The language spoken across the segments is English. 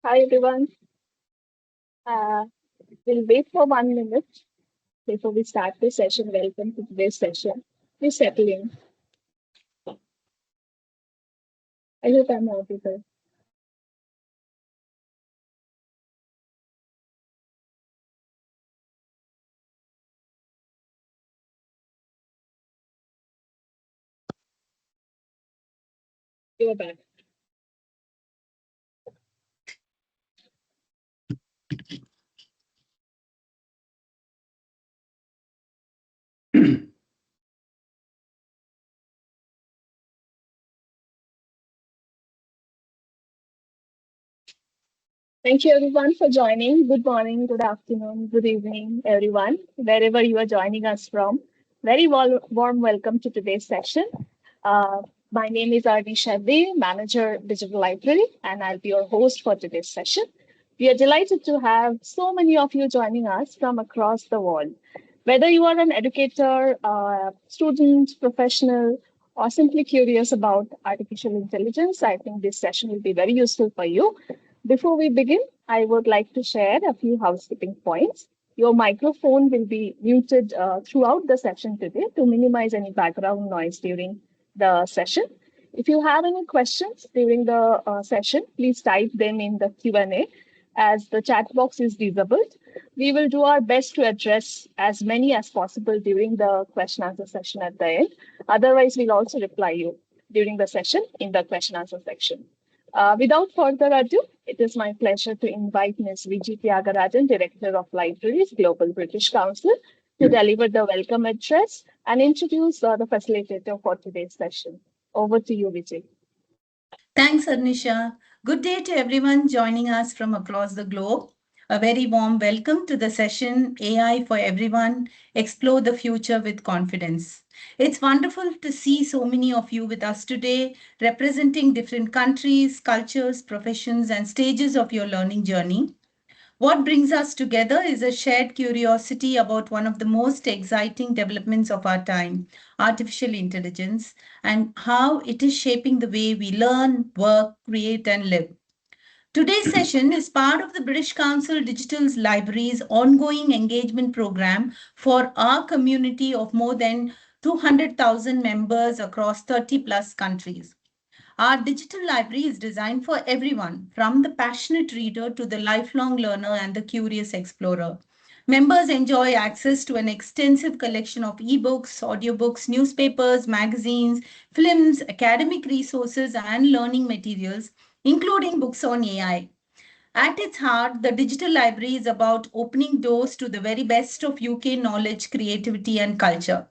Hi everyone. Uh, we'll wait for 1 minute before we start the session. Welcome to today's session. Please settle in. I hope I'm audible. You're back. Thank you everyone for joining. Good morning, good afternoon, good evening, everyone, wherever you are joining us from. Very warm welcome to today's session. My name is Arvi Shetty, Manager Digital Library, and I'll be your host for today's session. We are delighted to have so many of you joining us from across the world. Whether you are an educator, student, professional, or simply curious about artificial intelligence, I think this session will be very useful for you. Before we begin, I would like to share a few housekeeping points. Your microphone will be muted throughout the session today to minimize any background noise during the session. If you have any questions during the session, please type them in the Q&A as the chat box is disabled. We will do our best to address as many as possible during the question answer session at the end. Otherwise, we'll also reply you during the session in the question answer section. Without further ado, it is my pleasure to invite Ms. Vijay Tyagarajan, Director of Libraries, Global British Council, to deliver the welcome address and introduce the facilitator for today's session. Over to you, Vijay. Thanks, Arnisha. Good day to everyone joining us from across the globe. A very warm welcome to the session AI for Everyone Explore the Future with Confidence. It's wonderful to see so many of you with us today, representing different countries, cultures, professions, and stages of your learning journey. What brings us together is a shared curiosity about one of the most exciting developments of our time, artificial intelligence, and how it is shaping the way we learn, work, create, and live. Today's session is part of the British Council Digital Libraries ongoing engagement program for our community of more than 200,000 members across 30 plus countries. Our digital library is designed for everyone, from the passionate reader to the lifelong learner and the curious explorer. Members enjoy access to an extensive collection of ebooks, audiobooks, newspapers, magazines, films, academic resources, and learning materials, including books on AI. At its heart, the digital library is about opening doors to the very best of UK knowledge, creativity, and culture.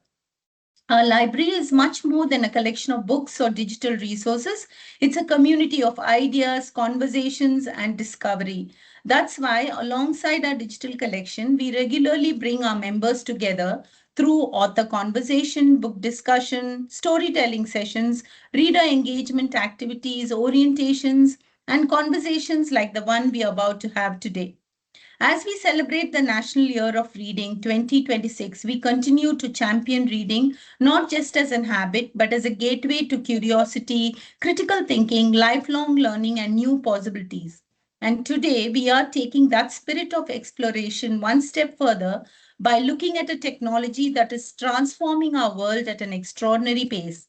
A library is much more than a collection of books or digital resources. It's a community of ideas, conversations, and discovery. That's why, alongside our digital collection, we regularly bring our members together through author conversation, book discussion, storytelling sessions, reader engagement activities, orientations, and conversations like the one we are about to have today. As we celebrate the National Year of Reading 2026, we continue to champion reading not just as an habit, but as a gateway to curiosity, critical thinking, lifelong learning, and new possibilities. And today, we are taking that spirit of exploration one step further by looking at a technology that is transforming our world at an extraordinary pace.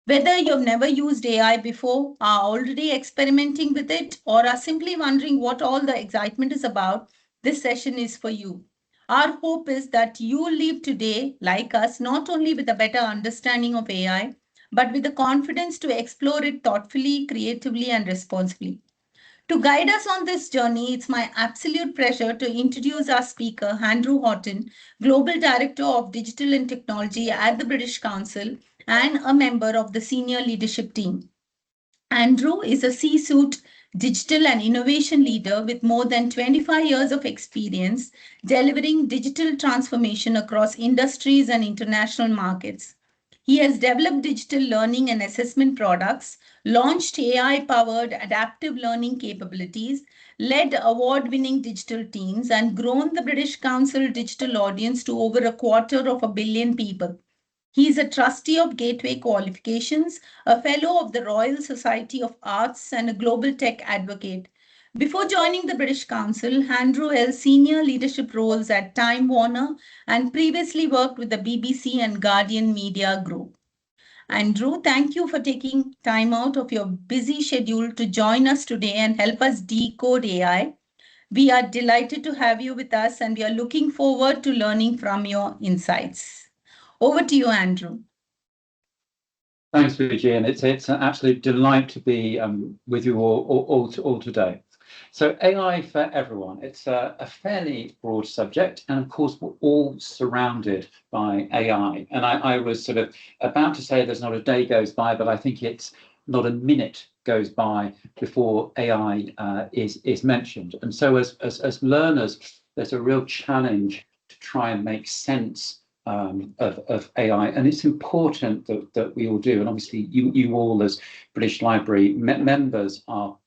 Whether you've never used AI before, are already experimenting with it, or are simply wondering what all the excitement is about, this session is for you. Our hope is that you leave today, like us, not only with a better understanding of AI, but with the confidence to explore it thoughtfully, creatively, and responsibly. To guide us on this journey, it's my absolute pleasure to introduce our speaker, Andrew Horton, Global Director of Digital and Technology at the British Council and a member of the senior leadership team. Andrew is a C-suite digital and innovation leader with more than 25 years of experience delivering digital transformation across industries and international markets. He has developed digital learning and assessment products, launched AI powered adaptive learning capabilities, led award winning digital teams, and grown the British Council digital audience to over a quarter of a billion people. He is a trustee of Gateway Qualifications, a fellow of the Royal Society of Arts, and a global tech advocate. Before joining the British Council, Andrew held senior leadership roles at Time Warner and previously worked with the BBC and Guardian Media Group. Andrew, thank you for taking time out of your busy schedule to join us today and help us decode AI. We are delighted to have you with us and we are looking forward to learning from your insights. Over to you, Andrew. Thanks, Virginia. It's an absolute delight to be with you all today. So AI for everyone, it's a fairly broad subject, and of course we're all surrounded by AI. And I was sort of about to say there's not a day goes by, but I think it's not a minute goes by before AI is mentioned. And so as learners, there's a real challenge to try and make sense of AI, and it's important that we all do. And obviously, you all as British Library members are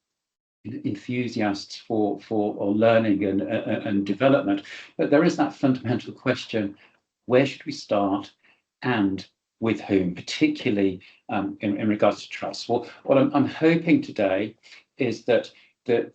enthusiasts for learning and development. But there is that fundamental question: where should we start, and with whom, particularly in regards to trust? Well, what I'm hoping today is that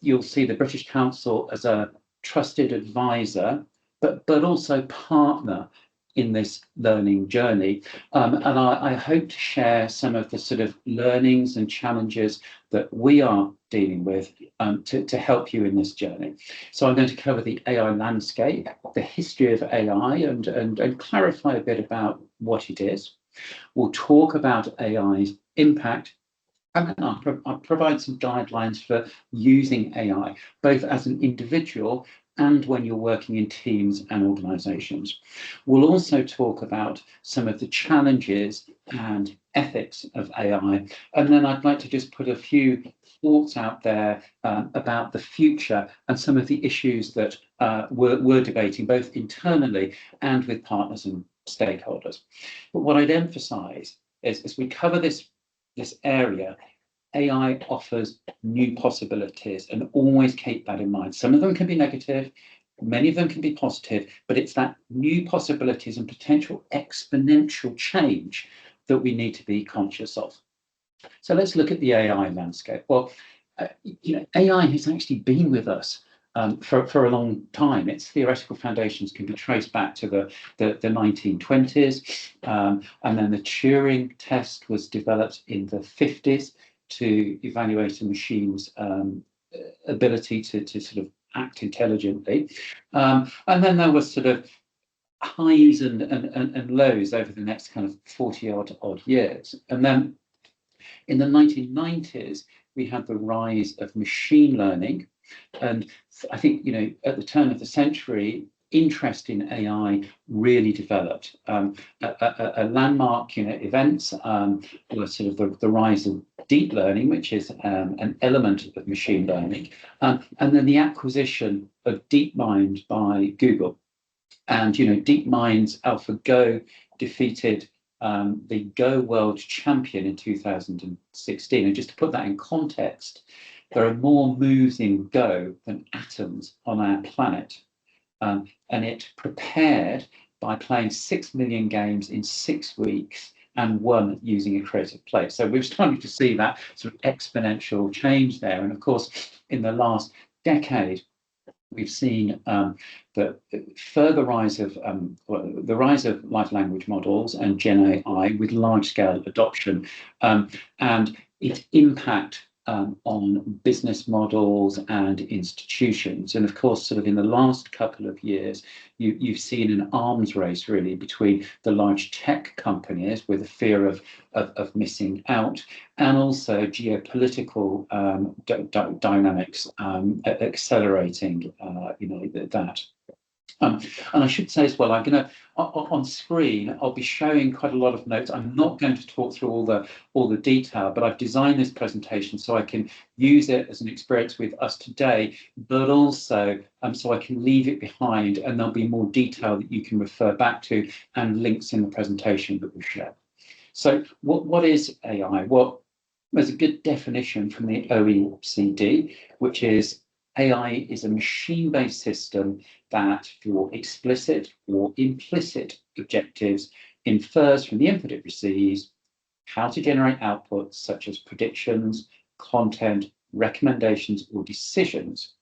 you'll see the British Council as a trusted advisor, but also partner in this learning journey. And I hope to share some of the sort of learnings and challenges that we are dealing with to help you in this journey. So I'm going to cover the AI landscape, the history of AI, and clarify a bit about what it is. We'll talk about AI's impact, and then I'll provide some guidelines for using AI, both as an individual and when you're working in teams and organizations. We'll also talk about some of the challenges and ethics of AI. And then I'd like to just put a few thoughts out there about the future and some of the issues that we're debating, both internally and with partners and stakeholders. But what I'd emphasize is, as we cover this area, AI offers new possibilities, and always keep that in mind. Some of them can be negative, many of them can be positive, but it's that new possibilities and potential exponential change that we need to be conscious of. So let's look at the AI landscape. Well, AI has actually been with us for a long time. Its theoretical foundations can be traced back to the 1920s, and then the Turing test was developed in the 50s to evaluate a machine's ability to sort of act intelligently. And then there was sort of highs and lows over the next kind of 40 odd years. And then in the 1990s, we had the rise of machine learning. And I think, at the turn of the century, interest in AI really developed. A landmark, events were sort of the rise of deep learning, which is an element of machine learning, and then the acquisition of DeepMind by Google. And DeepMind's AlphaGo defeated the Go World Champion in 2016. And just to put that in context, there are more moves in Go than atoms on our planet. And it prepared by playing 6 million games in 6 weeks and won using a creative play. So we're starting to see that sort of exponential change there. And of course, in the last decade, we've seen the further rise of the rise of large language models and Gen AI with large-scale adoption, and its impact on business models and institutions. And of course, sort of in the last couple of years, you've seen an arms race really between the large tech companies with a fear of missing out, and also geopolitical dynamics accelerating that. And I should say as well, I'm going to, on screen, I'll be showing quite a lot of notes. I'm not going to talk through all the detail, but I've designed this presentation so I can use it as an experience with us today, but also so I can leave it behind, and there'll be more detail that you can refer back to and links in the presentation that we share. So what is AI? Well, there's a good definition from the OECD, which is AI is a machine-based system that, for explicit or implicit objectives, infers from the input it receives how to generate outputs such as predictions, content, recommendations or decisions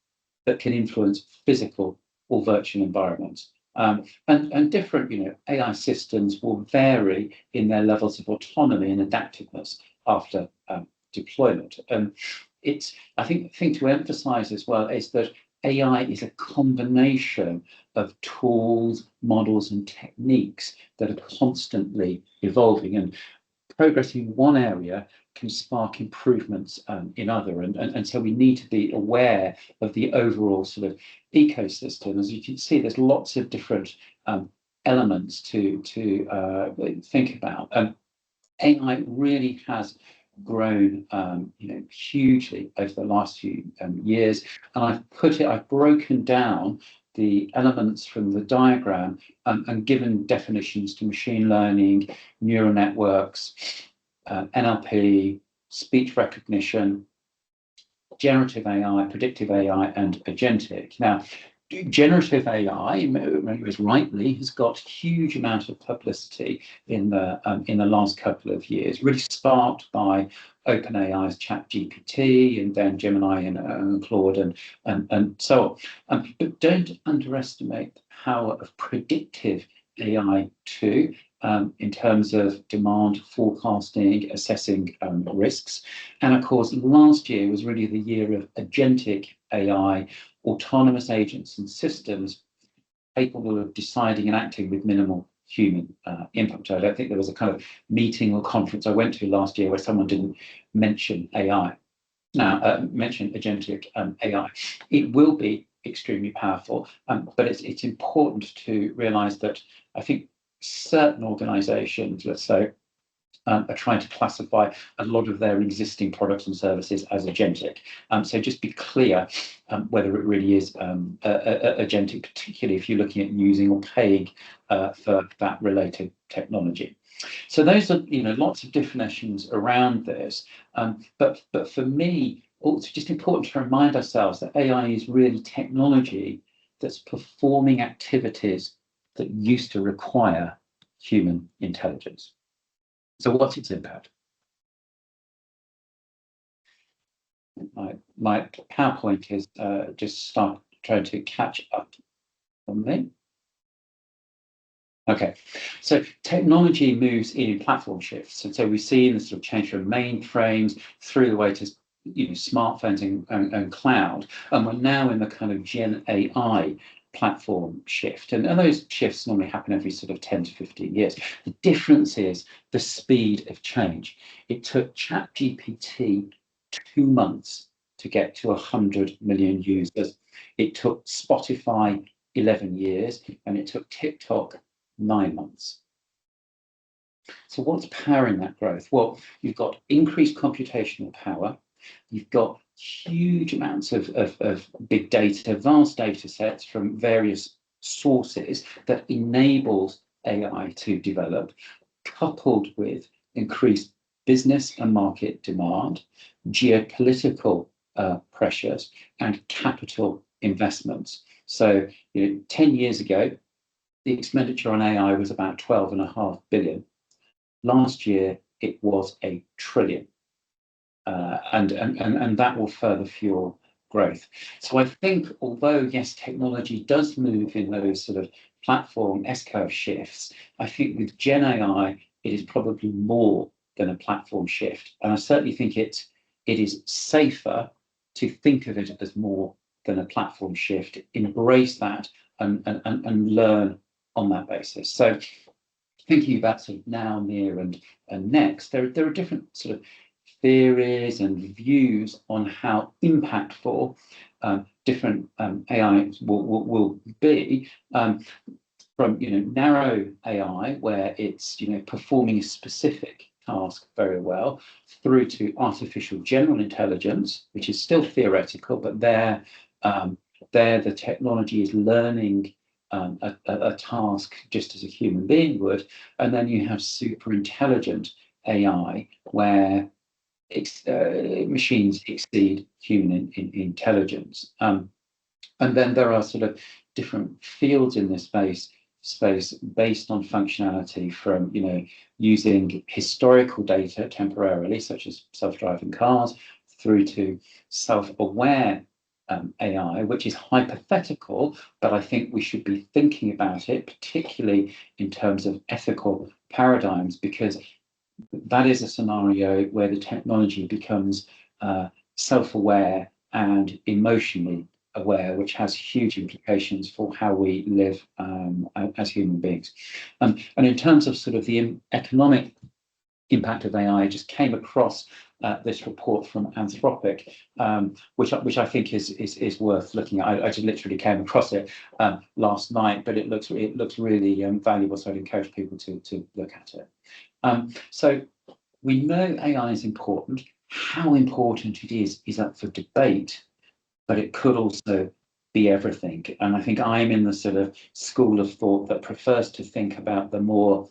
that can influence physical or virtual environments. And different, AI systems will vary in their levels of autonomy and adaptiveness after deployment. I think the thing to emphasize as well is that AI is a combination of tools, models, and techniques that are constantly evolving, and progress in one area can spark improvements in other. And so we need to be aware of the overall sort of ecosystem. As you can see, there's lots of different elements to think about. AI really has grown, hugely over the last few years, and I've broken down the elements from the diagram and given definitions to machine learning, neural networks, NLP, speech recognition, generative AI, predictive AI, and agentic. Now, generative AI, rightly, has got huge amount of publicity in the last couple of years, really sparked by OpenAI's ChatGPT and then Gemini and Claude and so on. But don't underestimate the power of predictive AI too, in terms of demand forecasting, assessing risks. And of course, last year was really the year of agentic AI, autonomous agents and systems capable of deciding and acting with minimal human input. I don't think there was a kind of meeting or conference I went to last year where someone didn't mention AI. Now, mention agentic AI. It will be extremely powerful, but it's important to realise that I think certain organisations, let's say, are trying to classify a lot of their existing products and services as agentic. So just be clear whether it really is agentic, particularly if you're looking at using or paying for that related technology. So those are, lots of definitions around this. But for me, it's just important to remind ourselves that AI is really technology that's performing activities that used to require human intelligence. So what's its impact? My PowerPoint is just trying to catch up on me. Okay, so technology moves in platform shifts, and so we've seen the sort of change from mainframes through the way to smartphones and cloud, and we're now in the kind of Gen AI platform shift, and those shifts normally happen every sort of 10 to 15 years. The difference is the speed of change. It took ChatGPT 2 months to get to 100 million users. It took Spotify 11 years, and it took TikTok 9 months. So what's powering that growth? Well, you've got increased computational power, you've got huge amounts of big data, vast data sets from various sources that enables AI to develop, coupled with increased business and market demand, geopolitical pressures, and capital investments. So 10 years ago, the expenditure on AI was about 12.5 billion. Last year, it was $1 trillion. And that will further fuel growth. So I think, although yes, technology does move in those sort of platform S-curve shifts, I think with Gen AI, it is probably more than a platform shift. And I certainly think it is safer to think of it as more than a platform shift, embrace that and learn on that basis. So thinking about sort of now, near and next, there are different sort of theories and views on how impactful different AI will be, from narrow AI, where it's performing a specific task very well, through to artificial general intelligence, which is still theoretical, but there the technology is learning a task just as a human being would, and then you have super intelligent AI, where machines exceed human intelligence. And then there are sort of different fields in this space based on functionality, from using historical data temporarily, such as self-driving cars, through to self-aware AI, which is hypothetical, but I think we should be thinking about it, particularly in terms of ethical paradigms, because that is a scenario where the technology becomes self-aware and emotionally aware, which has huge implications for how we live as human beings. And in terms of sort of the economic impact of AI, I just came across this report from Anthropic, which I think is worth looking at. I just literally came across it last night, but it looks really valuable, so I'd encourage people to look at it. So we know AI is important. How important it is up for debate, but it could also be everything. And I think I'm in the sort of school of thought that prefers to think about the more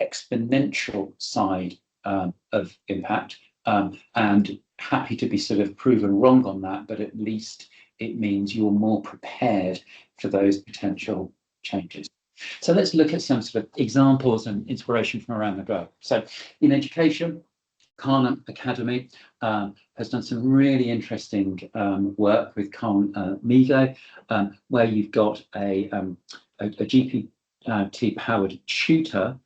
exponential side of impact, and happy to be sort of proven wrong on that, but at least it means you're more prepared for those potential changes. So let's look at some sort of examples and inspiration from around the globe. So in education, Khan Academy has done some really interesting work with Khan Migo, where you've got a GPT-powered tutor,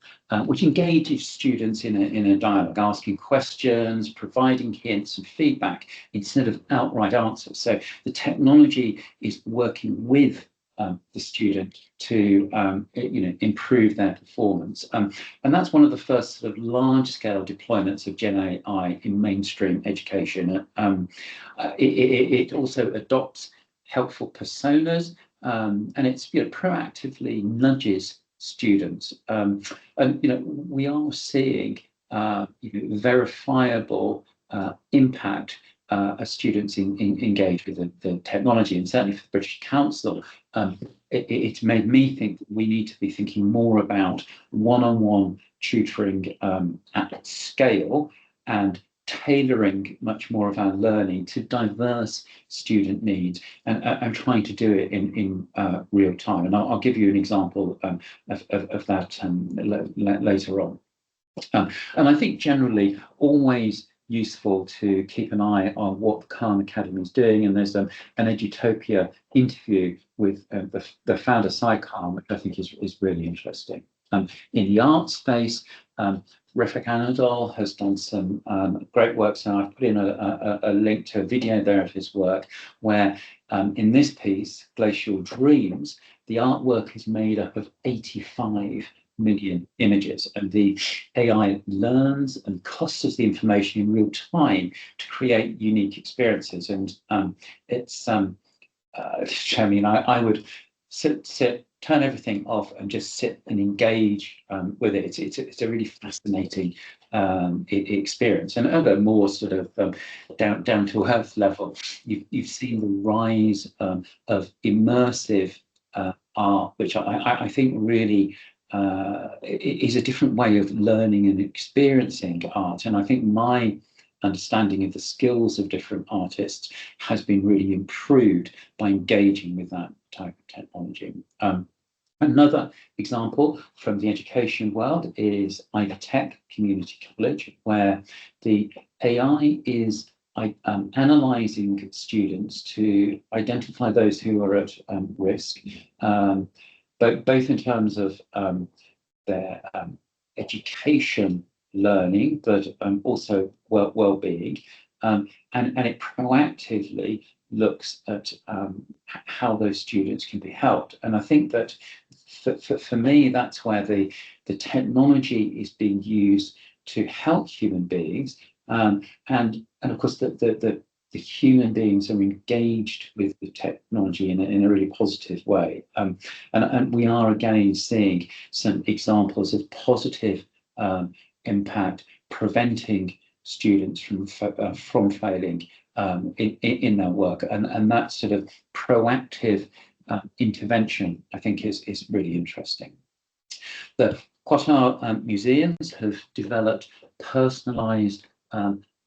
which engages students in a dialogue, asking questions, providing hints and feedback instead of outright answers. So the technology is working with the student to improve their performance, and that's one of the first sort of large-scale deployments of Gen AI in mainstream education. It also adopts helpful personas, and it's proactively nudges students, and we are seeing verifiable impact as students engage with the technology, and certainly for the British Council, it's made me think that we need to be thinking more about one-on-one tutoring at scale, and tailoring much more of our learning to diverse student needs, and trying to do it in real time. And I'll give you an example of that later on. And I think generally always useful to keep an eye on what the Khan Academy is doing. And there's an Edutopia interview with the founder, Sai Khan, which I think is really interesting. In the art space, Refik Anadol has done some great work. So I've put in a link to a video there of his work, where in this piece, Glacial Dreams, the artwork is made up of 85 million images, and the AI learns and clusters the information in real time to create unique experiences. And it's I mean, I would sit, turn everything off and just sit and engage with it. It's a really fascinating experience. And at a more sort of down to earth level, you've seen the rise of immersive art, which I think really is a different way of learning and experiencing art. And I think my understanding of the skills of different artists has been really improved by engaging with that type of technology. Another example from the education world is Ivy Tech Community College, where the AI is analysing students to identify those who are at risk, both in terms of their education learning, but also well-being, and it proactively looks at how those students can be helped. And I think that for me, that's where the technology is being used to help human beings, and of course the human beings are engaged with the technology in a really positive way, and we are again seeing some examples of positive impact, preventing students from failing in their work, and that sort of proactive intervention, I think, is really interesting. The Qatar museums have developed personalised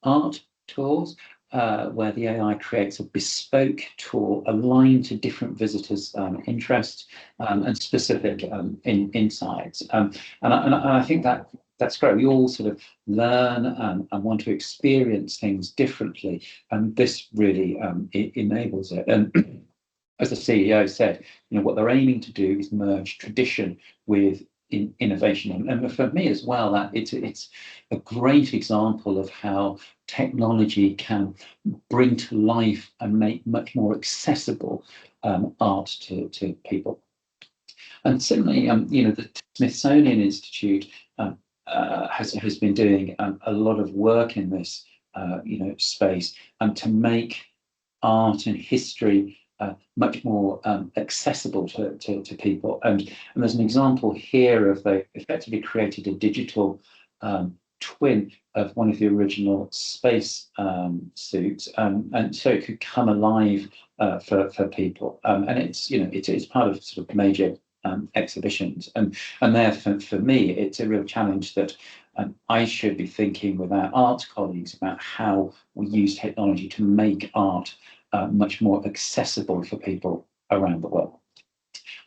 art tours, where the AI creates a bespoke tour aligned to different visitors' interests and specific insights. And I think that that's great. We all sort of learn and want to experience things differently, and this really it enables it. And as the CEO said, what they're aiming to do is merge tradition with innovation. And for me as well, that it's a great example of how technology can bring to life and make much more accessible art to people. And similarly, the Smithsonian Institute has been doing a lot of work in this, space, to make art and history much more accessible to people. And there's an example here of they effectively created a digital twin of one of the original space suits, and so it could come alive for people. And it's part of sort of major exhibitions. And there, for me, it's a real challenge that I should be thinking with our art colleagues about how we use technology to make art much more accessible for people around the world.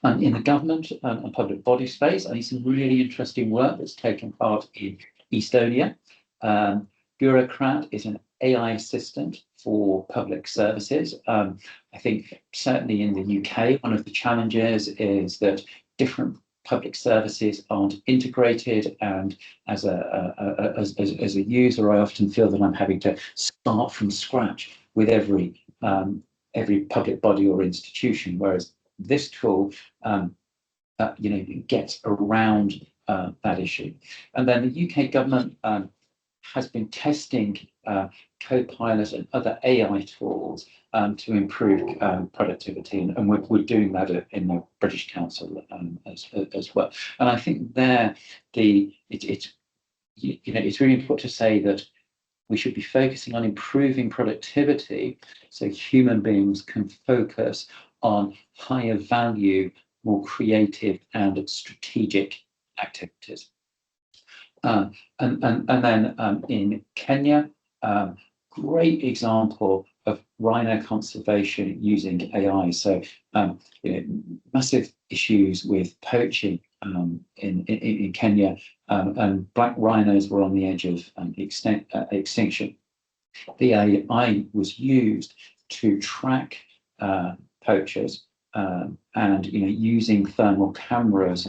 And in the government and public body space, I think some really interesting work that's taken part in Estonia. Bureaucrat is an AI assistant for public services. I think certainly in the UK, one of the challenges is that different public services aren't integrated, and as a user, I often feel that I'm having to start from scratch with every public body or institution, whereas this tool, gets around that issue. And then the UK government has been testing Copilot and other AI tools to improve productivity, and we're doing that in the British Council as well. And I think there, it's really important to say that we should be focusing on improving productivity so human beings can focus on higher value, more creative and strategic activities. And then in Kenya, great example of rhino conservation using AI. So massive issues with poaching in Kenya, and black rhinos were on the edge of extinction. The AI was used to track poachers, and using thermal cameras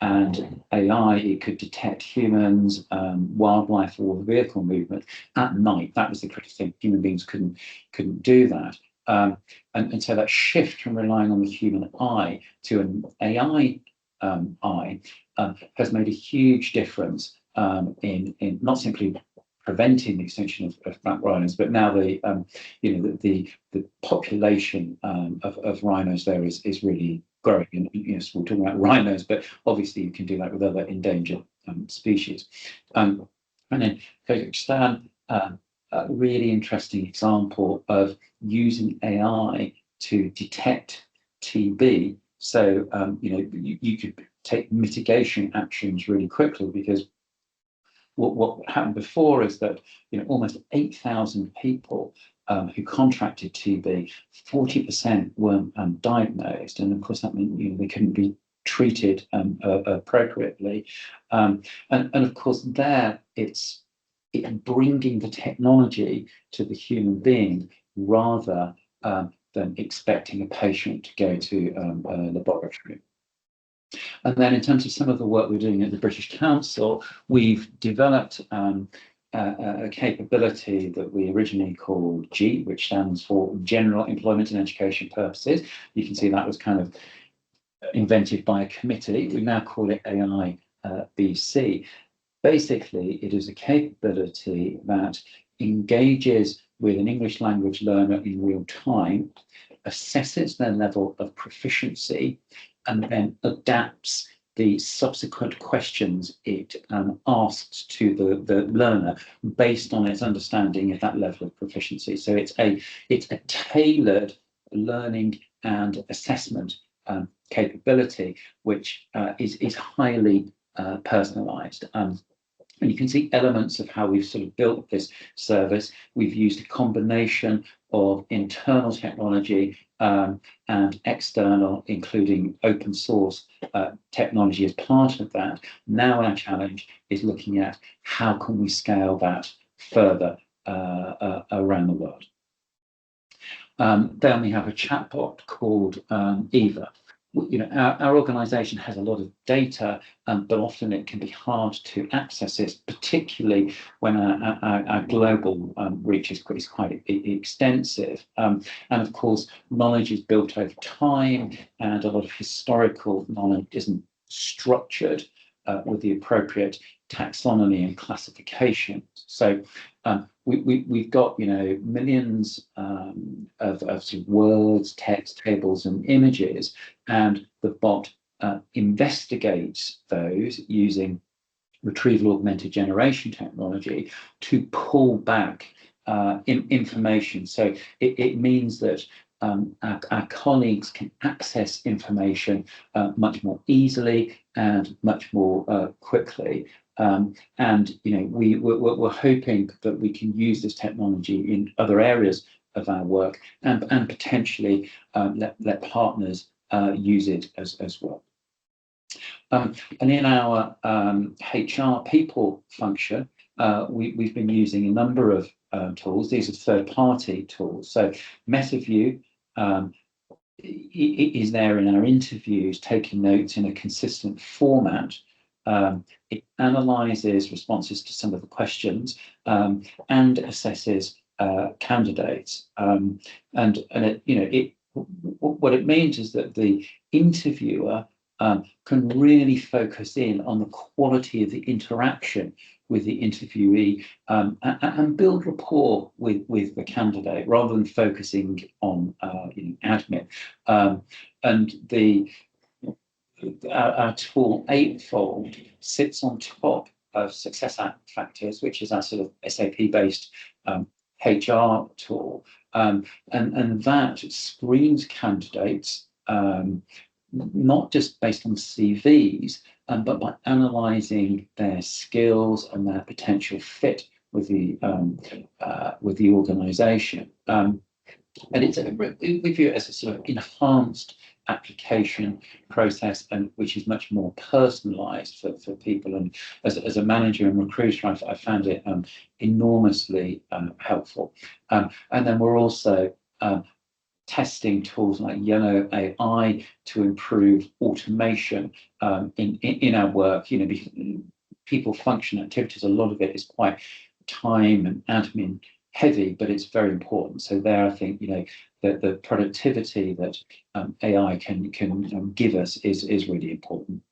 and AI, it could detect humans, wildlife, or vehicle movement at night. That was the critical thing. Human beings couldn't do that. And so that shift from relying on the human eye to an AI eye has made a huge difference in not simply preventing the extinction of black rhinos, but now the population of rhinos there is really growing. And so we're talking about rhinos, but obviously you can do that with other endangered species. And then Kazakhstan, a really interesting example of using AI to detect TB. So you could take mitigation actions really quickly, because what happened before is that almost 8,000 people who contracted TB, 40% weren't diagnosed, and of course that meant they couldn't be treated appropriately. And of course there it's bringing the technology to the human being rather than expecting a patient to go to a laboratory. And then in terms of some of the work we're doing at the British Council, we've developed a capability that we originally called G, which stands for General Employment and Education Purposes. You can see that was kind of invented by a committee. We now call it AI BC. Basically, it is a capability that engages with an English language learner in real time, assesses their level of proficiency, and then adapts the subsequent questions it asks to the learner based on its understanding of that level of proficiency. So it's a tailored learning and assessment capability, which is highly personalized. And you can see elements of how we've sort of built this service. We've used a combination of internal technology and external, including open source technology as part of that. Now our challenge is looking at how can we scale that further around the world. Then we have a chatbot called Eva. Our organisation has a lot of data, but often it can be hard to access it, particularly when our global reach is quite extensive. And of course, knowledge is built over time, and a lot of historical knowledge isn't structured with the appropriate taxonomy and classification. So we've got millions of sort of words, text, tables, and images, and the bot investigates those using retrieval augmented generation technology to pull back information. So it means that our colleagues can access information much more easily and much more quickly. And we're hoping that we can use this technology in other areas of our work and potentially let partners use it as well. And in our HR people function, we've been using a number of tools. These are third-party tools. So MetaView is there in our interviews, taking notes in a consistent format. It analyzes responses to some of the questions and assesses candidates. And what it means is that the interviewer can really focus in on the quality of the interaction with the interviewee and build rapport with the candidate rather than focusing on admin. And our tool Eightfold sits on top of SuccessFactors, which is our sort of SAP-based HR tool, and that screens candidates not just based on CVs, but by analysing their skills and their potential fit with the organisation. And we view it as a sort of enhanced application process, and which is much more personalised for people. And as a manager and recruiter, I found it enormously helpful. And then we're also testing tools like Yellow AI to improve automation in our work. Because people function activities, a lot of it is quite time and admin heavy, but it's very important. So there, I think the productivity that AI can give us is really important.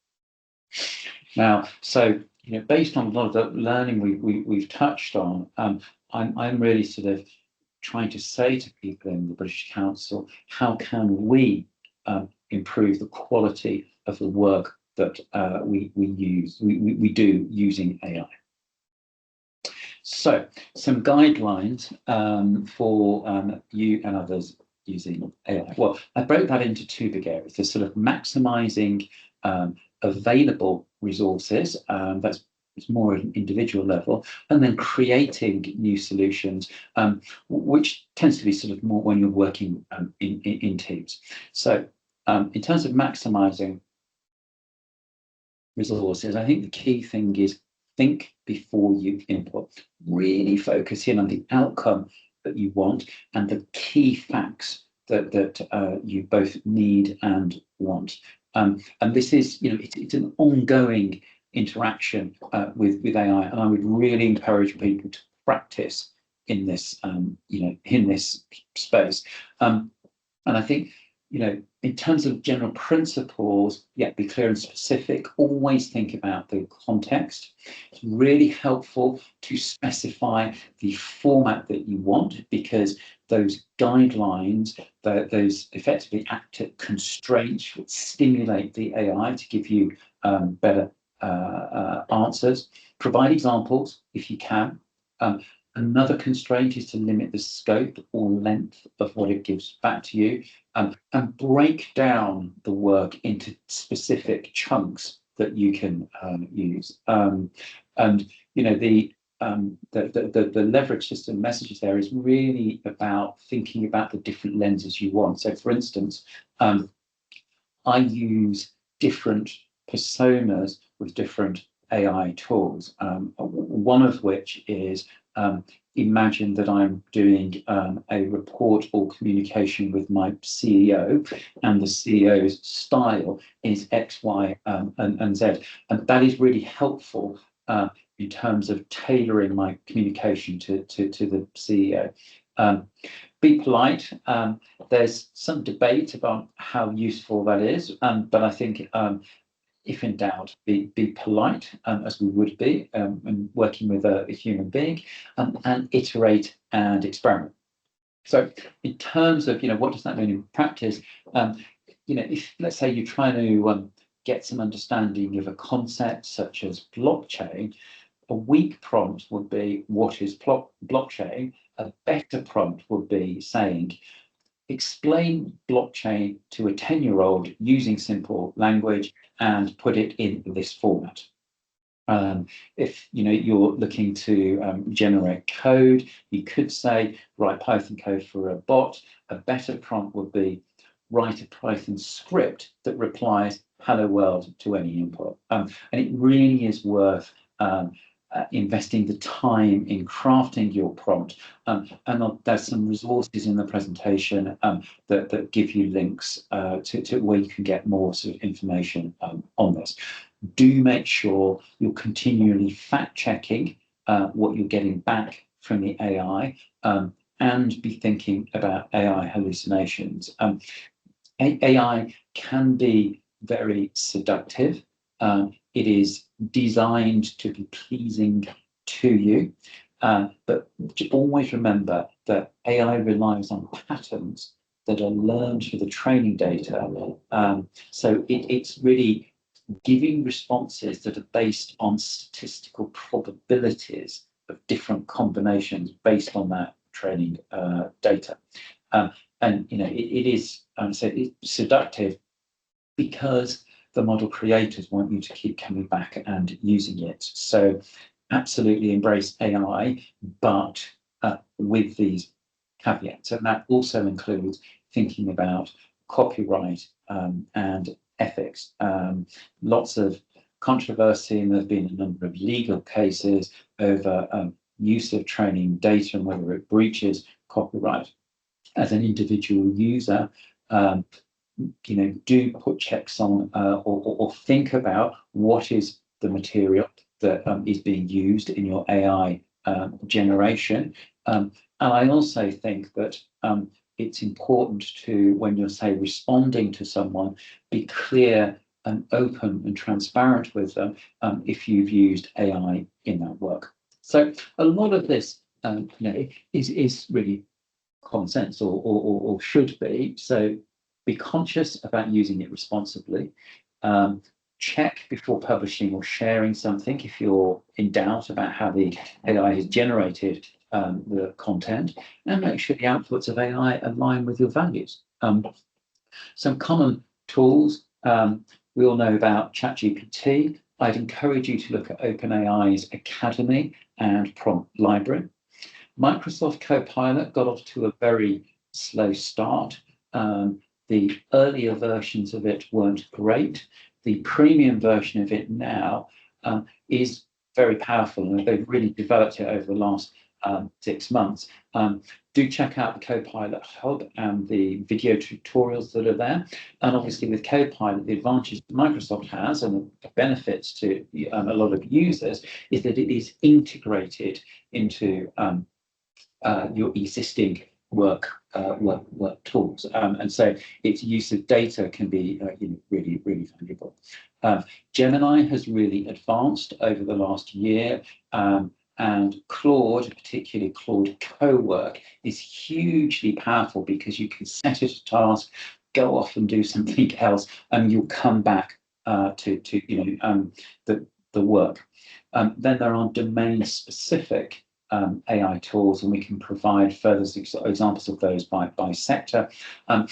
Now, so based on a lot of the learning we've touched on, I'm really sort of trying to say to people in the British Council, how can we improve the quality of the work that we do using AI? So some guidelines for you and others using AI. Well, I broke that into two big areas. There's sort of maximising available resources, it's more at an individual level, and then creating new solutions, which tends to be sort of more when you're working in teams. So in terms of maximising resources, I think the key thing is think before you input. Really focus in on the outcome that you want and the key facts that you both need and want. And this is, it's an ongoing interaction with AI, and I would really encourage people to practice in this, in this space. And I think, in terms of general principles, be clear and specific. Always think about the context. It's really helpful to specify the format that you want, because those guidelines, those effectively active constraints, would stimulate the AI to give you better answers. Provide examples if you can. Another constraint is to limit the scope or length of what it gives back to you, and break down the work into specific chunks that you can use. And the leverage system messages there is really about thinking about the different lenses you want. So, for instance, I use different personas with different AI tools. One of which is imagine that I'm doing a report or communication with my CEO, and the CEO's style is X, Y, and Z. And that is really helpful in terms of tailoring my communication to the CEO. Be polite. There's some debate about how useful that is, but I think if in doubt, be polite, as we would be when working with a human being, and iterate and experiment. So in terms of, what does that mean in practice? If, let's say, you're trying to get some understanding of a concept such as blockchain, a weak prompt would be, what is blockchain? A better prompt would be saying, explain blockchain to a 10-year-old using simple language and put it in this format. If you're looking to generate code, you could say, write Python code for a bot. A better prompt would be, write a Python script that replies hello world to any input. And it really is worth investing the time in crafting your prompt. And there's some resources in the presentation that give you links to where you can get more sort of information on this. Do make sure you're continually fact checking what you're getting back from the AI, and be thinking about AI hallucinations. AI can be very seductive. It is designed to be pleasing to you, but always remember that AI relies on patterns that are learned through the training data. So it's really giving responses that are based on statistical probabilities of different combinations based on that training data. And it is seductive because the model creators want you to keep coming back and using it. So absolutely embrace AI, but with these caveats. And that also includes thinking about copyright and ethics. Lots of controversy, and there's been a number of legal cases over use of training data and whether it breaches copyright. As an individual user, do put checks on or think about what is the material that is being used in your AI generation. And I also think that it's important to, when you're, say, responding to someone, be clear and open and transparent with them if you've used AI in that work. So a lot of this is really common sense, or should be. So be conscious about using it responsibly. Check before publishing or sharing something if you're in doubt about how the AI has generated the content, and make sure the outputs of AI align with your values. Some common tools, we all know about ChatGPT. I'd encourage you to look at OpenAI's Academy and Prompt Library. Microsoft Copilot got off to a very slow start. The earlier versions of it weren't great. The premium version of it now is very powerful, and they've really developed it over the last 6 months. Do check out the Copilot Hub and the video tutorials that are there. And obviously with Copilot, the advantage that Microsoft has, and the benefits to a lot of users, is that it is integrated into your existing work tools, and so its use of data can be really valuable. Gemini has really advanced over the last year, and Claude, particularly Claude Co-work, is hugely powerful because you can set it a task, go off and do something else, and you'll come back to the work. Then there are domain-specific AI tools, and we can provide further examples of those by sector. And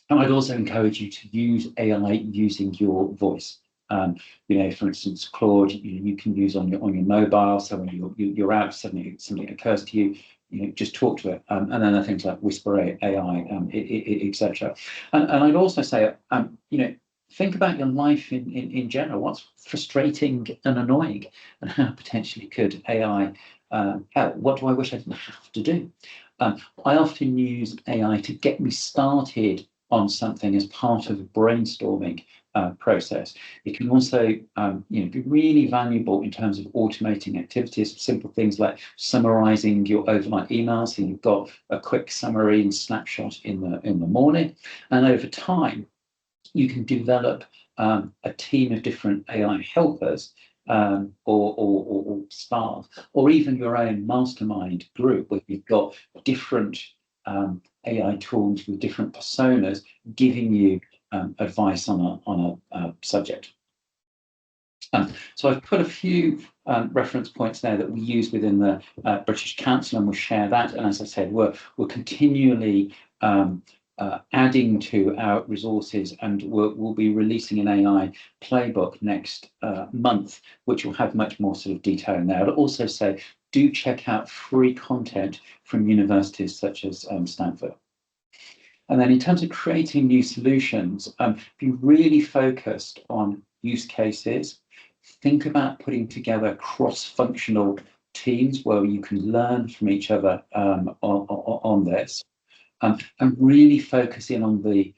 I'd also encourage you to use AI using your voice. For instance, Claude, you can use on your mobile. So when you're out, suddenly something occurs to you, just talk to it. And then there are things like Whisper AI, etc. And I'd also say, think about your life in general. What's frustrating and annoying, and how potentially could AI help? What do I wish I didn't have to do? I often use AI to get me started on something as part of a brainstorming process. It can also be really valuable in terms of automating activities, simple things like summarizing your overnight emails, so you've got a quick summary and snapshot in the morning. And over time, you can develop a team of different AI helpers or staff, or even your own mastermind group where you've got different AI tools with different personas giving you advice on a subject. So I've put a few reference points there that we use within the British Council, and we'll share that. And as I said, we're continually adding to our resources, and we'll be releasing an AI playbook next month, which will have much more sort of detail in there. I'd also say, do check out free content from universities such as Stanford. And then in terms of creating new solutions, be really focused on use cases. Think about putting together cross-functional teams where you can learn from each other on this. And really focus in on the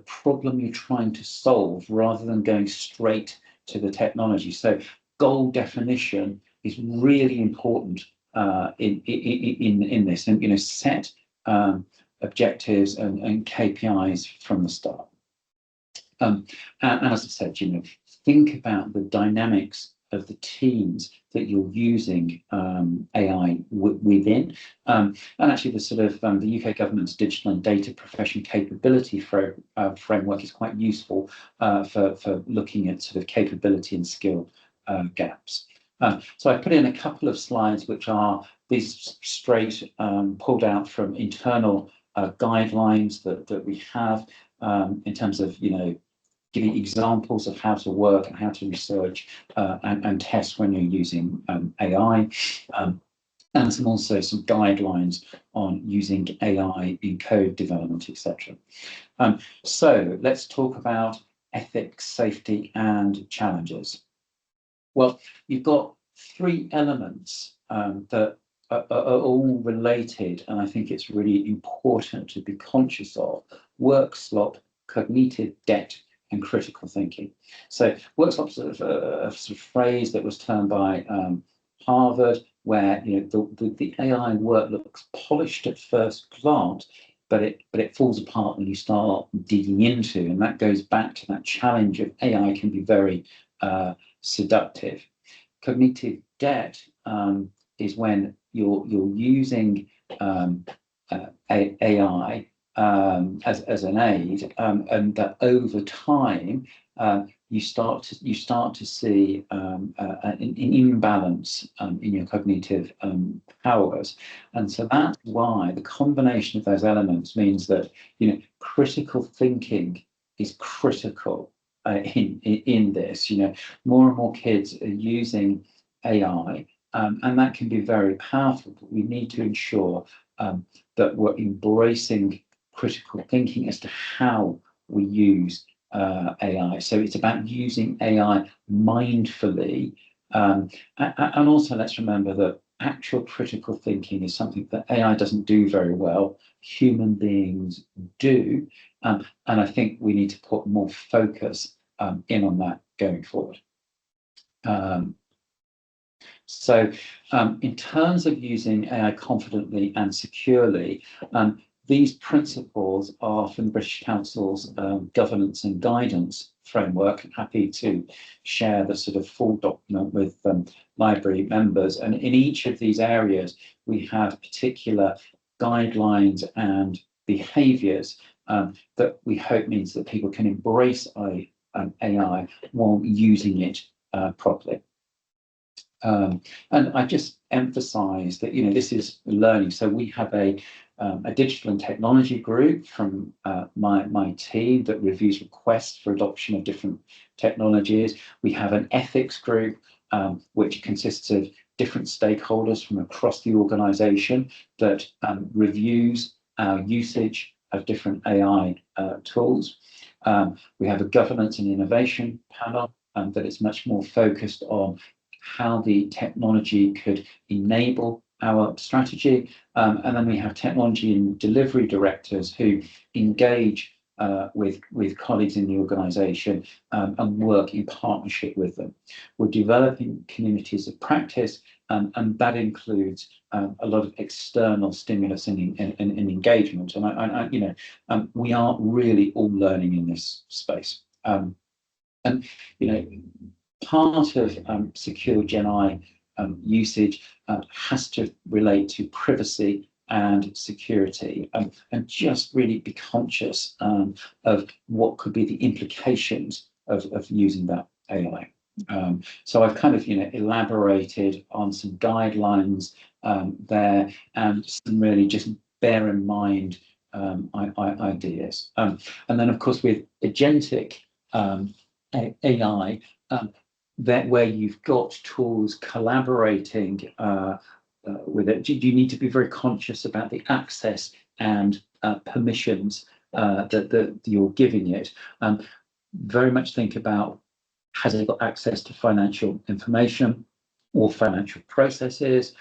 problem you're trying to solve rather than going straight to the technology. So goal definition is really important in this, and set objectives and KPIs from the start. And as I said, think about the dynamics of the teams that you're using AI within. And actually, the sort of the UK government's digital and data profession capability framework is quite useful for looking at sort of capability and skill gaps. So I put in a couple of slides which are these straight pulled out from internal guidelines that we have in terms of giving examples of how to work and how to research and test when you're using AI, and some guidelines on using AI in code development, etc. So let's talk about ethics, safety, and challenges. Well, you've got three elements that are all related, and I think it's really important to be conscious of: work slop, cognitive debt, and critical thinking. So work slop is a sort of phrase that was termed by Harvard, where the AI work looks polished at first glance, but it falls apart when you start digging into, and that goes back to that challenge of AI can be very seductive. Cognitive debt is when you're using AI as an aid, and that over time you start to see an imbalance in your cognitive powers, and so that's why the combination of those elements means that critical thinking is critical in this. More and more kids are using AI, and that can be very powerful, but we need to ensure that we're embracing critical thinking as to how we use AI. So it's about using AI mindfully, and also let's remember that actual critical thinking is something that AI doesn't do very well. Human beings do, and I think we need to put more focus in on that going forward. So in terms of using AI confidently and securely, these principles are from the British Council's governance and guidance framework. I'm happy to share the sort of full document with library members. And in each of these areas, we have particular guidelines and behaviours that we hope means that people can embrace AI while using it properly. And I just emphasize that this is learning. So we have a digital and technology group from my team that reviews requests for adoption of different technologies. We have an ethics group, which consists of different stakeholders from across the organisation that reviews our usage of different AI tools. We have a governance and innovation panel that is much more focused on how the technology could enable our strategy. And then we have technology and delivery directors who engage with colleagues in the organisation and work in partnership with them. We're developing communities of practice, and that includes a lot of external stimulus and engagement. And we are really all learning in this space. And part of secure Gen I usage has to relate to privacy and security, and just really be conscious of what could be the implications of using that AI. So I've kind of elaborated on some guidelines there, and some really just bear in mind ideas. And then of course with agentic AI, that where you've got tools collaborating with it, you need to be very conscious about the access and permissions that you're giving it. Very much think about, has it got access to financial information or financial processes?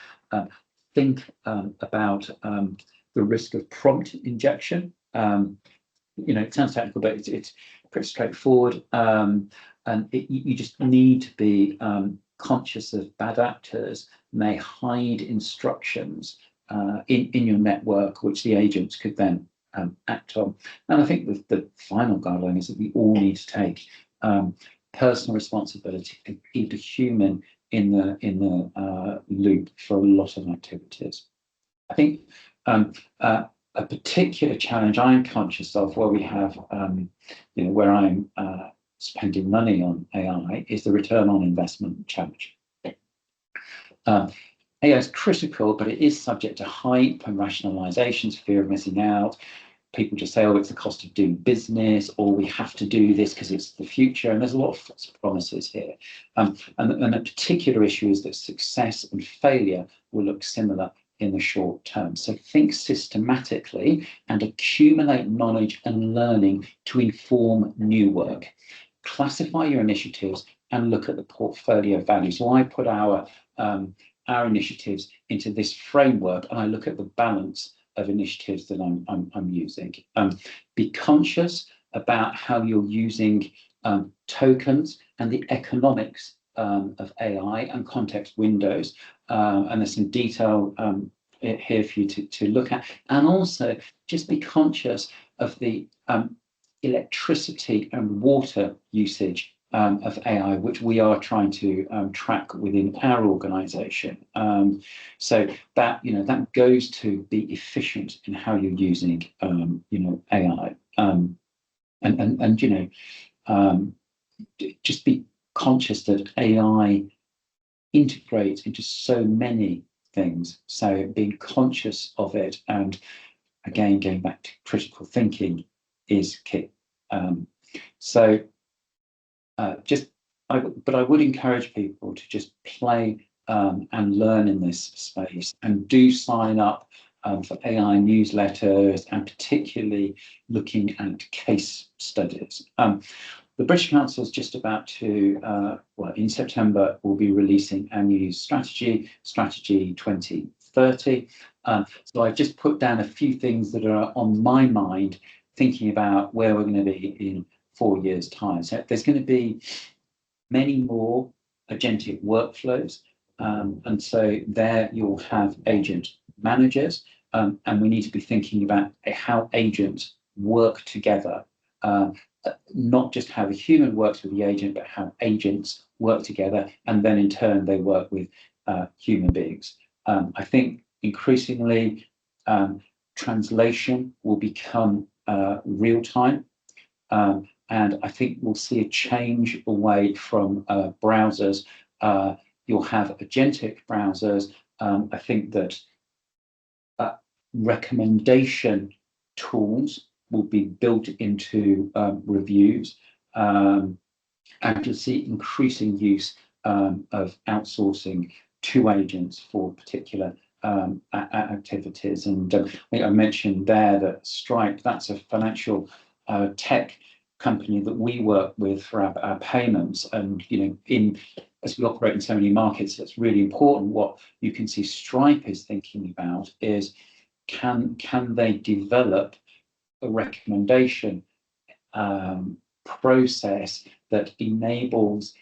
Think about the risk of prompt injection. It sounds technical, but it's pretty straightforward. And you just need to be conscious of bad actors may hide instructions in your network, which the agents could then act on. And I think the final guideline is that we all need to take personal responsibility to keep a human in the loop for a lot of activities. I think a particular challenge I'm conscious of, where we have, where I'm spending money on AI, is the return on investment challenge. AI is critical, but it is subject to hype and rationalizations, fear of missing out. People just say, oh, it's the cost of doing business, or we have to do this because it's the future. And there's a lot of false promises here. And a particular issue is that success and failure will look similar in the short term. So think systematically and accumulate knowledge and learning to inform new work. Classify your initiatives and look at the portfolio value. So I put our initiatives into this framework, and I look at the balance of initiatives that I'm using. Be conscious about how you're using tokens and the economics of AI and context windows. And there's some detail here for you to look at. And also just be conscious of the electricity and water usage of AI, which we are trying to track within our organisation. So that that goes to be efficient in how you're using AI, just be conscious that AI integrates into so many things. So being conscious of it, and again going back to critical thinking, is key. But I would encourage people to just play and learn in this space, and do sign up for AI newsletters, and particularly looking at case studies. The British Council is just about to, in September, we'll be releasing our new strategy 2030. So I've just put down a few things that are on my mind, thinking about where we're going to be in 4 years' time. So there's going to be many more agentic workflows. And so there you'll have agent managers, and we need to be thinking about how agents work together. Not just how the human works with the agent, but how agents work together, and then in turn they work with human beings. I think increasingly translation will become real time, and I think we'll see a change away from browsers. You'll have agentic browsers. I think that recommendation tools will be built into reviews. and you'll see increasing use of outsourcing to agents for particular activities. And I think I mentioned there that Stripe, that's a financial tech company that we work with for our payments. And as we operate in so many markets, that's really important. What you can see Stripe is thinking about is can they develop a recommendation process that enables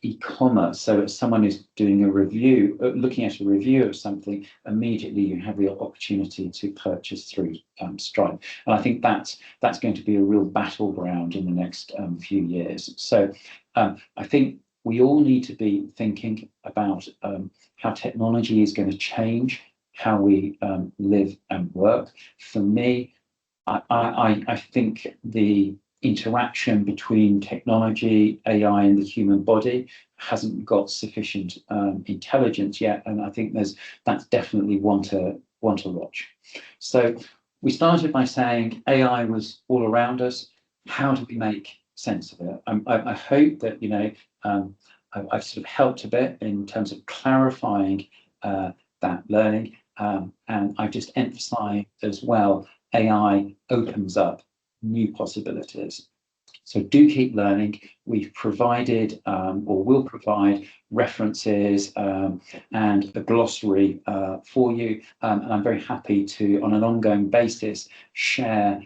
e-commerce. So if someone is doing a review, looking at a review of something, immediately you have the opportunity to purchase through Stripe. And I think that's going to be a real battleground in the next few years. So I think we all need to be thinking about how technology is going to change how we live and work. For me, I think the interaction between technology, AI, and the human body hasn't got sufficient intelligence yet, and I think that's definitely one to watch. So we started by saying AI was all around us. How do we make sense of it? I hope that I've sort of helped a bit in terms of clarifying that learning, and I just emphasise as well. AI opens up new possibilities. So do keep learning. We've provided or will provide references and a glossary for you. And I'm very happy to, on an ongoing basis, share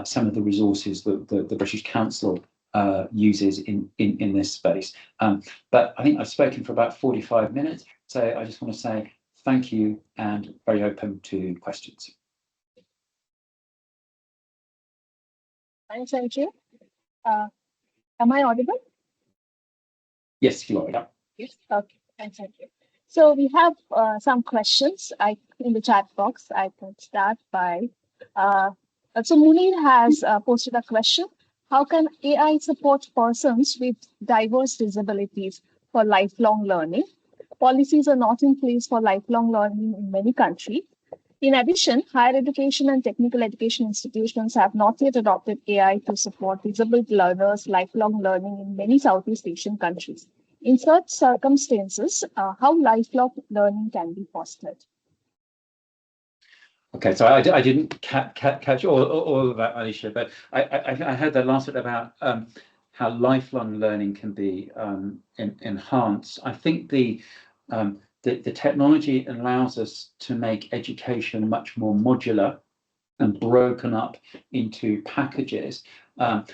some of the resources that the British Council uses in this space. But I think I've spoken for about 45 minutes. So I just want to say thank you and very open to questions. Thanks, Andrew. Am I audible? Yes, you are. Yeah. Yes. Okay. Thanks, Andrew. So we have some questions in the chat box. I can start by. So Munir has posted a question. How can AI support persons with diverse disabilities for lifelong learning? Policies are not in place for lifelong learning in many countries. In addition, higher education and technical education institutions have not yet adopted AI to support disabled learners' lifelong learning in many Southeast Asian countries. In such circumstances, how lifelong learning can be fostered? Okay, so I didn't catch all of that, Alicia, but I heard the last bit about how lifelong learning can be enhanced. I think the technology allows us to make education much more modular and broken up into packages, and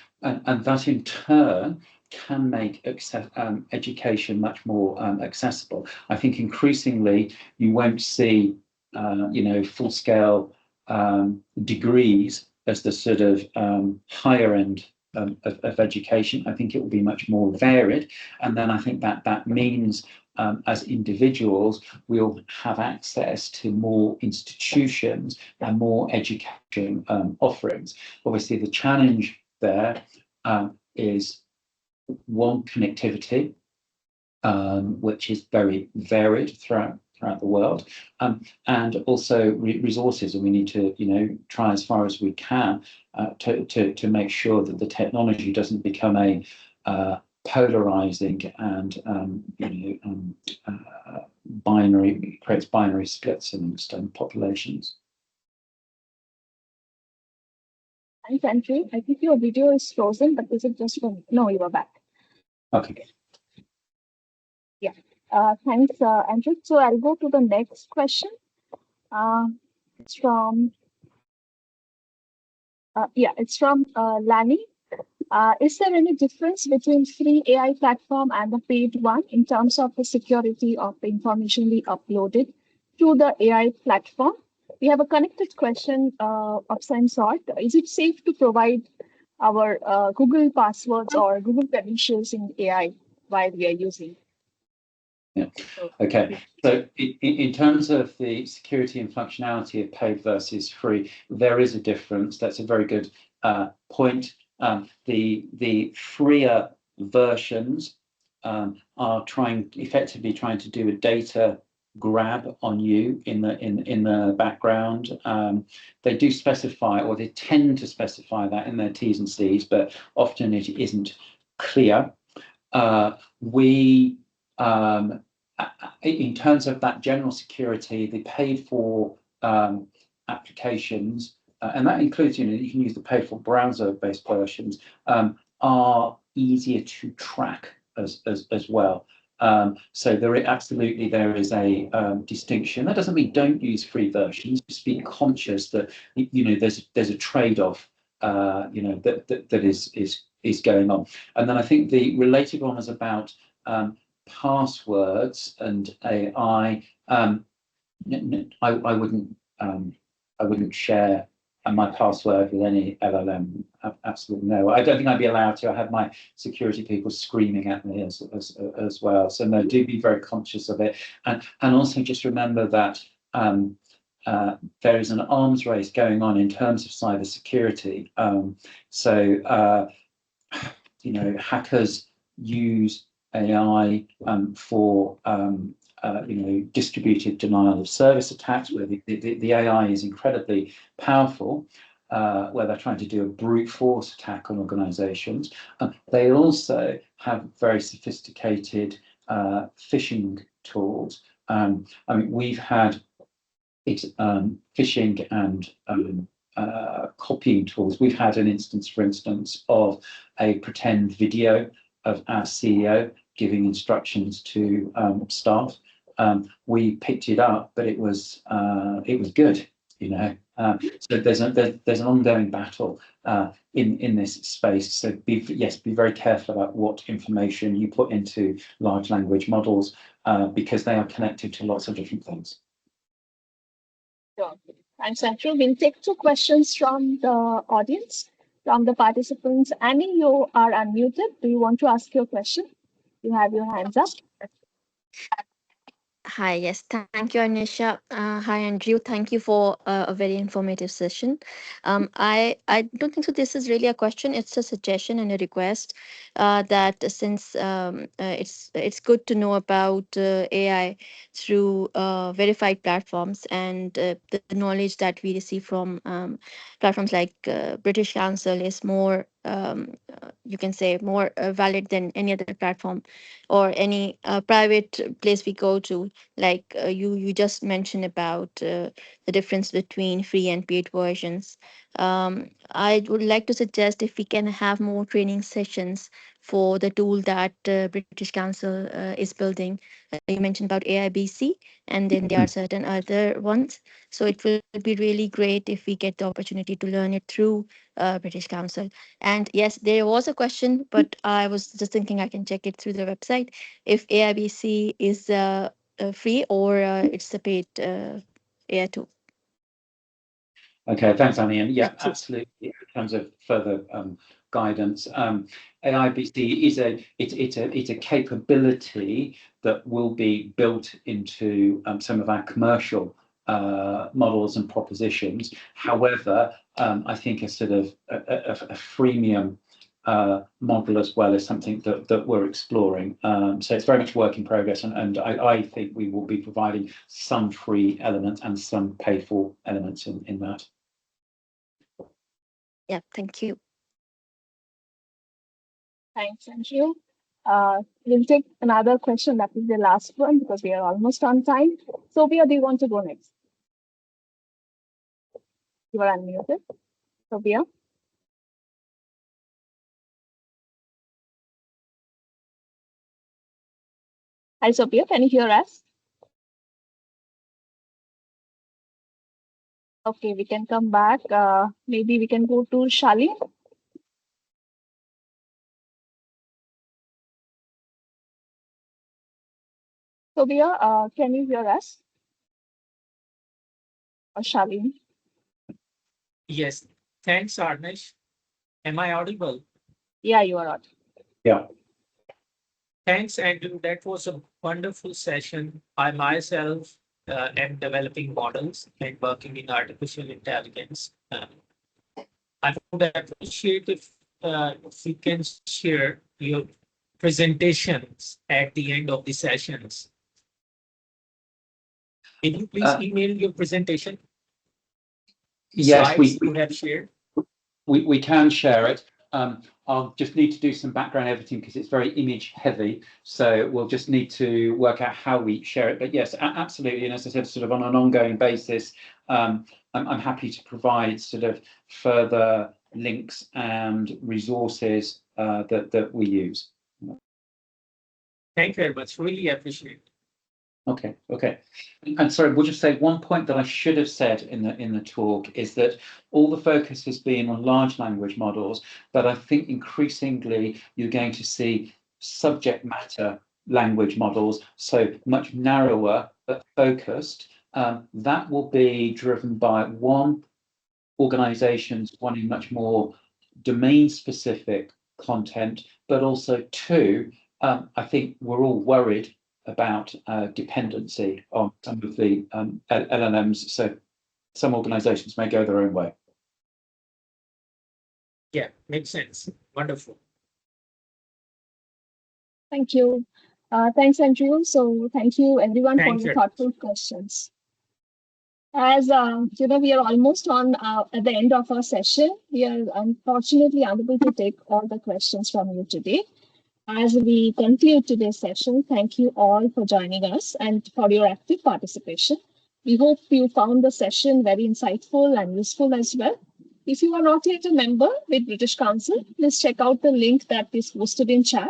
that in turn can make education much more accessible. I think increasingly you won't see full-scale degrees as the sort of higher end of education. I think it will be much more varied, and then I think that means as individuals we'll have access to more institutions and more education offerings. Obviously, the challenge there is one, connectivity, which is very varied throughout the world, and also resources, and we need to try as far as we can to make sure that the technology doesn't become a polarizing and creates binary splits amongst populations. Thanks, Andrew. I think your video is frozen, but is it just for me? No, you are back. Okay. Yeah. Thanks, Andrew. So I'll go to the next question. It's from Lani. Is there any difference between free AI platform and the paid one in terms of the security of the information we uploaded to the AI platform? We have a connected question of some sort. Is it safe to provide our Google passwords or Google credentials in AI while we are using? Yeah. Okay. So in terms of the security and functionality of paid versus free, there is a difference. That's a very good point. The freer versions are effectively trying to do a data grab on you in the background. They do specify, or they tend to specify that in their T's and C's, but often it isn't clear. We, in terms of that general security, the paid for applications, and that includes, you can use the paid for browser-based versions, are easier to track as well. So absolutely there is a distinction. That doesn't mean don't use free versions. Just be conscious that there's a trade-off that is going on. And then I think the related one was about passwords and AI. I wouldn't share my password with any LLM. Absolutely no. I don't think I'd be allowed to. I have my security people screaming at me as well. So no, do be very conscious of it, and also just remember that there is an arms race going on in terms of cyber security. So hackers use AI for distributed denial of service attacks, where the AI is incredibly powerful, where they're trying to do a brute force attack on organizations. They also have very sophisticated phishing tools. We've had phishing and copying tools. We've had an instance, for instance, of a pretend video of our CEO giving instructions to staff. We picked it up, but it was good, So there's an ongoing battle in this space. So be very careful about what information you put into large language models, because they are connected to lots of different things. Sure. Thanks, Andrew. We'll take 2 questions from the audience, from the participants. Annie, you are unmuted. Do you want to ask your question? You have your hands up. Hi, yes, thank you, Anisha. Hi, Andrew. Thank you for a very informative session. I don't think so. This is really a question. It's a suggestion and a request that since it's good to know about AI through verified platforms, and the knowledge that we receive from platforms like British Council is more, you can say, more valid than any other platform or any private place we go to. Like you just mentioned about the difference between free and paid versions. I would like to suggest if we can have more training sessions for the tool that British Council is building. You mentioned about AIBC, and then there are certain other ones. So it will be really great if we get the opportunity to learn it through British Council. And yes, there was a question, but I was just thinking I can check it through the website if AIBC is free or it's a paid AI tool. Okay, thanks, Annie. And yeah, absolutely. In terms of further guidance, AIBC is a capability that will be built into some of our commercial models and propositions. However, I think a sort of a freemium model as well is something that we're exploring. So it's very much work in progress, and I think we will be providing some free elements and some paid for elements in that. Yeah, thank you. Thanks, Andrew. We'll take another question. That is the last one because we are almost on time. Sophia, do you want to go next? You are unmuted. Sophia. Hi, Sophia. Can you hear us? Okay, we can come back. Maybe we can go to Shalin. Sophia, can you hear us? Or Shalin? Yes. Thanks, Arnish. Am I audible? Yeah, you are audible. Yeah. Thanks, Andrew. That was a wonderful session. I myself am developing models and working in artificial intelligence. I would appreciate if you can share your presentations at the end of the sessions. Can you please email your presentation? Yes, we have shared. We can share it. I'll just need to do some background editing because it's very image heavy. So we'll just need to work out how we share it. But yes, absolutely. And as I said, sort of on an ongoing basis, I'm happy to provide sort of further links and resources that we use. Thank you very much. Really appreciate it. Okay. And sorry, we'll just say one point that I should have said in the talk is that all the focus has been on large language models, but I think increasingly you're going to see subject matter language models, so much narrower but focused. That will be driven by organizations wanting much more domain specific content, but also two, I think we're all worried about dependency on some of the LLMs. So some organizations may go their own way. Yeah, makes sense. Wonderful. Thank you. Thanks, Andrew. So thank you everyone Thank for your you. thoughtful questions. As we are almost on at the end of our session. We are unfortunately unable to take all the questions from you today. As we conclude today's session, thank you all for joining us and for your active participation. We hope you found the session very insightful and useful as well. If you are not yet a member with British Council, please check out the link that is posted in chat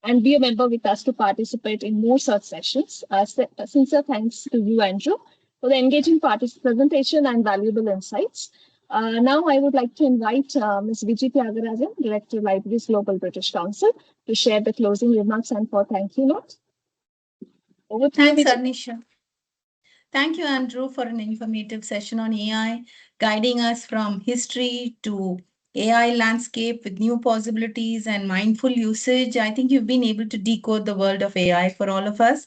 and be a member with us to participate in more such sessions. Sincere thanks to you, Andrew, for the engaging presentation and valuable insights. Now I would like to invite Ms. Vijay Tyagarajan, Director, Libraries Global British Council, to share the closing remarks and for thank you note. Over to you, Thanks, Vijay. Arnisha. Thank you, Andrew, for an informative session on AI, guiding us from history to AI landscape with new possibilities and mindful usage. I think you've been able to decode the world of AI for all of us.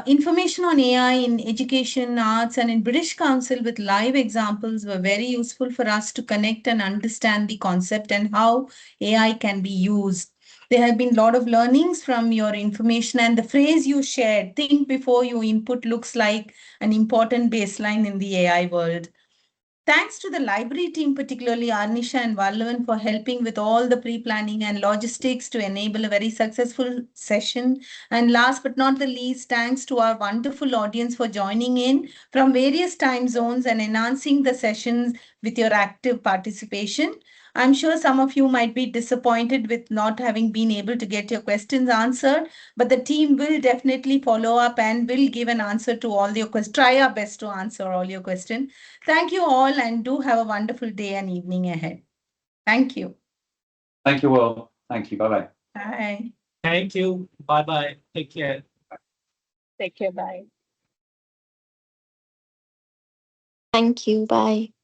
Information on AI in education, arts, and in British Council with live examples were very useful for us to connect and understand the concept and how AI can be used. There have been a lot of learnings from your information, and the phrase you shared, think before you input, looks like an important baseline in the AI world. Thanks to the library team, particularly Arnisha and Vallavan, for helping with all the pre-planning and logistics to enable a very successful session. And last but not the least, thanks to our wonderful audience for joining in from various time zones and enhancing the sessions with your active participation. I'm sure some of you might be disappointed with not having been able to get your questions answered, but the team will definitely follow up and will give an answer to all your questions. Try our best to answer all your questions. Thank you all and do have a wonderful day and evening ahead. Thank you. Thank you all. Thank you. Bye-bye. Bye. Thank you. Bye-bye. Take care. Take care. Bye. Thank you. Bye.